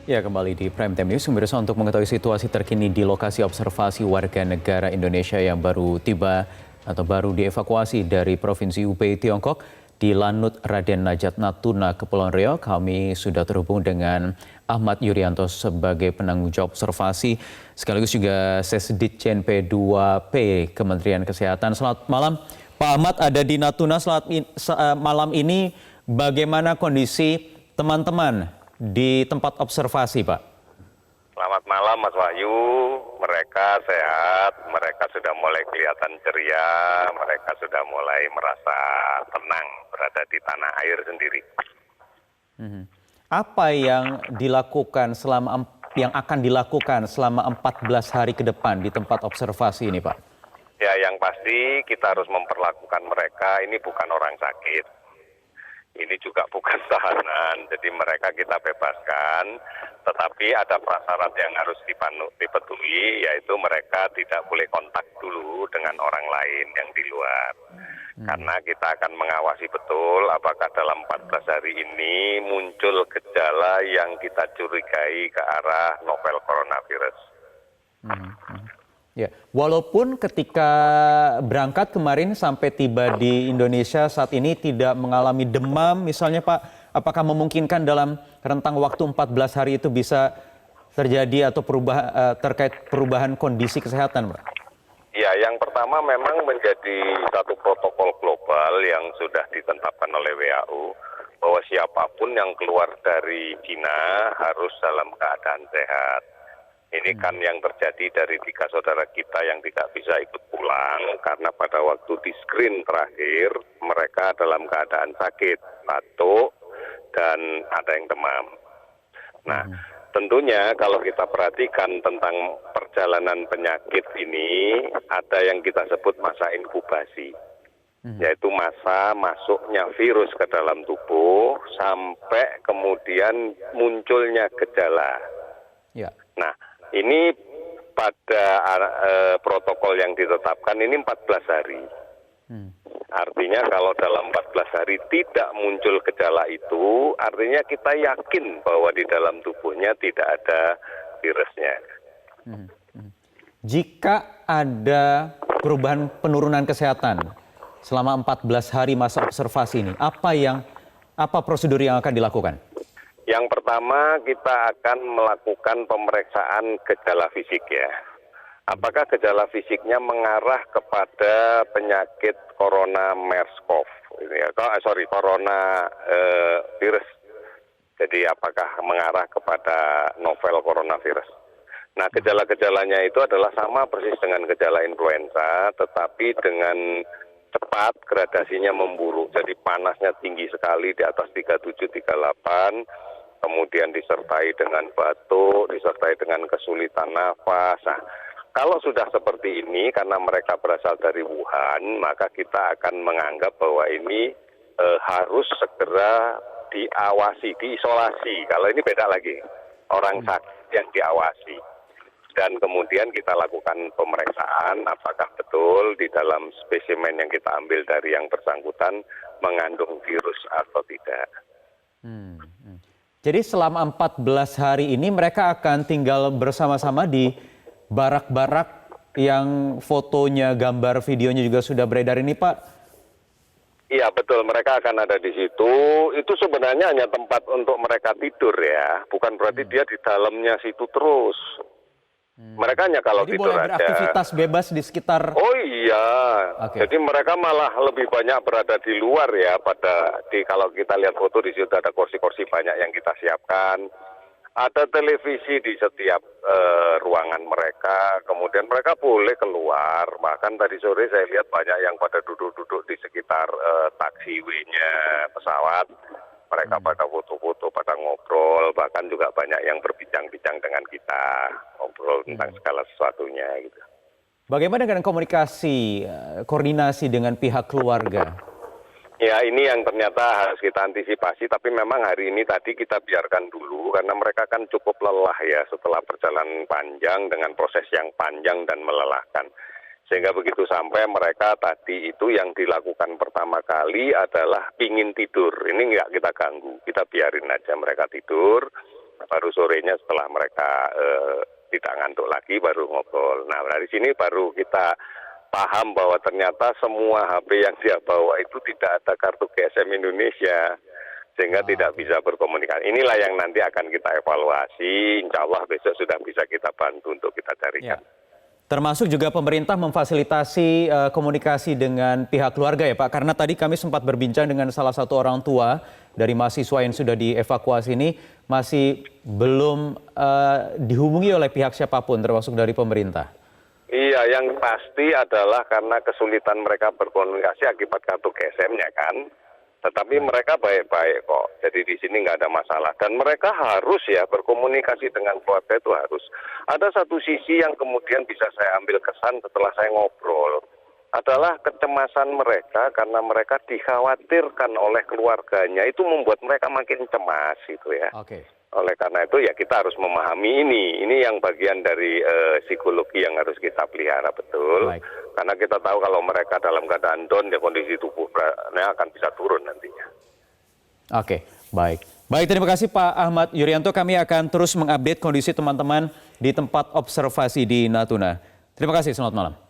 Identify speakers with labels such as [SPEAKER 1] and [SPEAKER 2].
[SPEAKER 1] Ya, kembali di Prime Time News, pemirsa, untuk mengetahui situasi terkini di lokasi observasi warga negara Indonesia yang baru tiba atau baru dievakuasi dari Provinsi Hubei, Tiongkok di Lanut Raden Najat Natuna, Kepulauan Riau, kami sudah terhubung dengan Ahmad Yuryanto sebagai penanggung jawab observasi sekaligus juga Sesditjen P2P Kementerian Kesehatan. Selamat malam, Pak Ahmad, ada di Natuna. Malam ini bagaimana kondisi teman-teman di tempat observasi, Pak?
[SPEAKER 2] Selamat malam Mas Wahyu, mereka sehat, mereka sudah mulai kelihatan ceria, mereka sudah mulai merasa tenang berada di tanah air sendiri.
[SPEAKER 1] Apa yang akan dilakukan selama 14 hari ke depan di tempat observasi ini, Pak?
[SPEAKER 2] Ya, yang pasti kita harus memperlakukan mereka, ini bukan orang sakit. Ini juga bukan tahanan, jadi mereka kita bebaskan, tetapi ada prasyarat yang harus dipatuhi, yaitu mereka tidak boleh kontak dulu dengan orang lain yang di luar. Karena kita akan mengawasi betul apakah dalam 14 hari ini muncul gejala yang kita curigai ke arah novel coronavirus.
[SPEAKER 1] Ya, walaupun ketika berangkat kemarin sampai tiba di Indonesia saat ini tidak mengalami demam misalnya, Pak, apakah memungkinkan dalam rentang waktu 14 hari itu bisa terjadi atau terkait perubahan kondisi kesehatan, Pak?
[SPEAKER 2] Ya, yang pertama memang menjadi satu protokol global yang sudah ditetapkan oleh WHO bahwa siapapun yang keluar dari Cina harus dalam keadaan sehat. Ini kan yang terjadi dari 3 saudara kita yang tidak bisa ikut pulang karena pada waktu di screen terakhir mereka dalam keadaan sakit, batuk, dan ada yang demam. Nah, tentunya kalau kita perhatikan tentang perjalanan penyakit ini, ada yang kita sebut masa inkubasi, yaitu masa masuknya virus ke dalam tubuh sampai kemudian munculnya gejala.
[SPEAKER 1] Ya.
[SPEAKER 2] Nah, ini pada protokol yang ditetapkan ini 14 hari. Artinya kalau dalam 14 hari tidak muncul gejala itu, artinya kita yakin bahwa di dalam tubuhnya tidak ada virusnya.
[SPEAKER 1] Jika ada perubahan penurunan kesehatan selama 14 hari masa observasi ini, apa prosedur yang akan dilakukan?
[SPEAKER 2] Yang pertama kita akan melakukan pemeriksaan gejala fisik ya. Apakah gejala fisiknya mengarah kepada penyakit corona MERS-CoV, corona virus. Jadi apakah mengarah kepada novel coronavirus. Nah, gejala-gejalanya itu adalah sama persis dengan gejala influenza, tetapi dengan cepat gradasinya memburuk. Jadi panasnya tinggi sekali di atas 37, 38. Kemudian disertai dengan batuk, disertai dengan kesulitan nafas. Nah, kalau sudah seperti ini, karena mereka berasal dari Wuhan, maka kita akan menganggap bahwa ini harus segera diawasi, diisolasi. Kalau ini beda lagi, orang sakit yang diawasi. Dan kemudian kita lakukan pemeriksaan apakah betul di dalam spesimen yang kita ambil dari yang bersangkutan mengandung virus atau tidak.
[SPEAKER 1] Jadi selama 14 hari ini mereka akan tinggal bersama-sama di barak-barak yang fotonya, gambar, videonya juga sudah beredar ini, Pak?
[SPEAKER 2] Iya betul, mereka akan ada di situ. Itu sebenarnya hanya tempat untuk mereka tidur ya, bukan berarti dia di dalamnya situ terus. Mereka hanya kalau
[SPEAKER 1] jadi
[SPEAKER 2] tidur
[SPEAKER 1] boleh
[SPEAKER 2] aja.
[SPEAKER 1] beraktivitas bebas di sekitar.
[SPEAKER 2] Oh iya, Jadi mereka malah lebih banyak berada di luar ya. Kalau kita lihat foto di situ ada kursi-kursi banyak yang kita siapkan. Ada televisi di setiap ruangan mereka. Kemudian mereka boleh keluar. Bahkan tadi sore saya lihat banyak yang pada duduk-duduk di sekitar taxiway-nya pesawat. Mereka pada foto-foto, pada ngobrol, bahkan juga banyak yang berbincang-bincang dengan kita, ngobrol tentang segala sesuatunya gitu.
[SPEAKER 1] Bagaimana dengan komunikasi, koordinasi dengan pihak keluarga?
[SPEAKER 2] Ya, ini yang ternyata harus kita antisipasi, tapi memang hari ini tadi kita biarkan dulu, karena mereka kan cukup lelah ya setelah perjalanan panjang dengan proses yang panjang dan melelahkan. Sehingga begitu sampai mereka tadi itu yang dilakukan pertama kali adalah pingin tidur. Ini nggak kita ganggu, kita biarin aja mereka tidur. baru sorenya setelah mereka tidak ngantuk lagi baru ngobrol. Nah dari sini baru kita paham bahwa ternyata semua HP yang dia bawa itu tidak ada kartu GSM Indonesia, sehingga tidak bisa berkomunikasi. Inilah yang nanti akan kita evaluasi, insya Allah besok sudah bisa kita bantu untuk kita carikan.
[SPEAKER 1] Ya. Termasuk juga pemerintah memfasilitasi komunikasi dengan pihak keluarga ya Pak, karena tadi kami sempat berbincang dengan salah satu orang tua dari mahasiswa yang sudah dievakuasi ini, masih belum dihubungi oleh pihak siapapun termasuk dari pemerintah.
[SPEAKER 2] Iya, yang pasti adalah karena kesulitan mereka berkomunikasi akibat kartu GSM-nya kan. Tetapi mereka baik-baik kok. Jadi di sini nggak ada masalah. Dan mereka harus ya berkomunikasi dengan keluarga itu harus. Ada satu sisi yang kemudian bisa saya ambil kesan setelah saya ngobrol. Adalah kecemasan mereka karena mereka dikhawatirkan oleh keluarganya. Itu membuat mereka makin cemas gitu ya.
[SPEAKER 1] Oke.
[SPEAKER 2] Oleh karena itu ya kita harus memahami ini yang bagian dari psikologi yang harus kita pelihara betul.
[SPEAKER 1] Baik.
[SPEAKER 2] Karena kita tahu kalau mereka dalam keadaan down ya kondisi tubuhnya akan bisa turun nantinya.
[SPEAKER 1] Oke, baik. Baik, terima kasih Pak Ahmad Yuryanto. Kami akan terus mengupdate kondisi teman-teman di tempat observasi di Natuna. Terima kasih, selamat malam.